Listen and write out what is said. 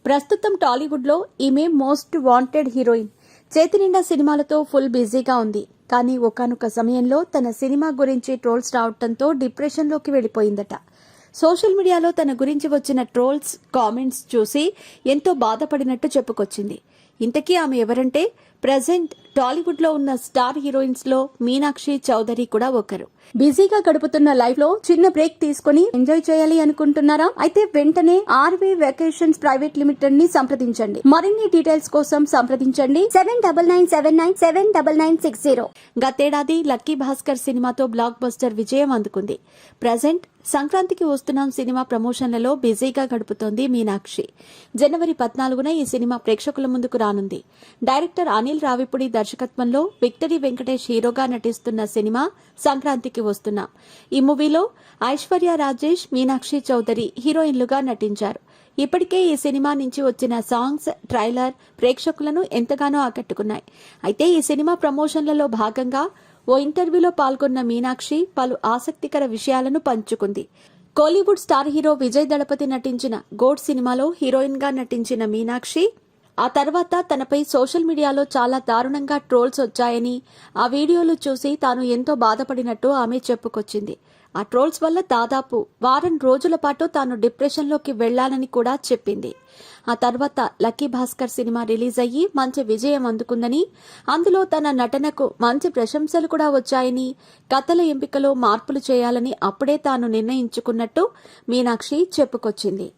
ప్రస్తుతం టాలీవుడ్ లో ఈమె మోస్ట్ వాంటెడ్ హీరోయిన్. చేతి నిండా సినిమాలతో ఫుల్ బిజీగా ఉంది. కానీ ఒకానొక సమయంలో తన సినిమా గురించి ట్రోల్స్ రావడంతో డిప్రెషన్ లోకి వెళ్లిపోయిందట. సోషల్ మీడియాలో తన గురించి వచ్చిన ట్రోల్స్, కామెంట్స్ చూసి ఎంతో బాధపడినట్టు చెప్పుకొచ్చింది. ఇంతకీ ఆమె ఎవరంటే ప్రెజెంట్ టాలీవుడ్ లో ఉన్న స్టార్ హీరోయిన్స్ లో మీనాక్షి చౌదరి కూడా ఒకరు. బిజీగా గడుపుతున్న లైఫ్ లో చిన్న బ్రేక్ తీసుకుని ఎంజాయ్ చేయాలి అనుకుంటున్నారా? అయితే వెంటనే ఆర్వీ వెకేషన్స్ ప్రైవేట్ లిమిటెడ్ ని సంప్రదించండి. మరిన్ని డీటెయిల్స్ కోసం సంప్రదించండి 7997979960. గతేడాది లక్కీ భాస్కర్ సినిమాతో బ్లాక్ బస్టర్ విజయం అందుకుంది. ప్రెజెంట్ సంక్రాంతికి వస్తున్నాం సినిమా ప్రమోషన్లలో బిజీగా గడుపుతోంది మీనాక్షి. జనవరి 14న ఈ సినిమా ప్రేక్షకుల ముందుకు రానుంది. డైరెక్టర్ అనిల్ రావిపూడి దర్శకత్వంలో విక్టరీ వెంకటేష్ హీరోగా నటిస్తున్న సినిమా సంక్రాంతికి వస్తున్నాం. ఈ మూవీలో ఐశ్వర్య రాజేష్, మీనాక్షి చౌదరి హీరోయిన్లుగా నటించారు. ఇప్పటికే ఈ సినిమా నుంచి వచ్చిన సాంగ్స్, ట్రైలర్ ప్రేక్షకులను ఎంతగానో ఆకట్టుకున్నాయి. అయితే ఈ సినిమా ప్రమోషన్లలో భాగంగా ఓ ఇంటర్వ్యూలో పాల్గొన్న మీనాక్షి పలు ఆసక్తికర విషయాలను పంచుకుంది. కోలీవుడ్ స్టార్ హీరో విజయ్ దళపతి నటించిన గోడ్ సినిమాలో హీరోయిన్ గా నటించిన మీనాక్షి ఆ తర్వాత తనపై సోషల్ మీడియాలో చాలా దారుణంగా ట్రోల్స్ వచ్చాయని, ఆ వీడియోలు చూసి తాను ఎంతో బాధపడినట్టు ఆమె చెప్పుకొచ్చింది. ఆ ట్రోల్స్ వల్ల దాదాపు వారం రోజుల పాటు తాను డిప్రెషన్లోకి వెళ్లాలని కూడా చెప్పింది. ఆ తర్వాత లక్కీ భాస్కర్ సినిమా రిలీజ్ అయ్యి మంచి విజయం అందుకుందని, అందులో తన నటనకు మంచి ప్రశంసలు కూడా వచ్చాయని, కథల ఎంపికలో మార్పులు చేయాలని అప్పుడే తాను నిర్ణయించుకున్నట్టు మీనాక్షి చెప్పుకొచ్చింది.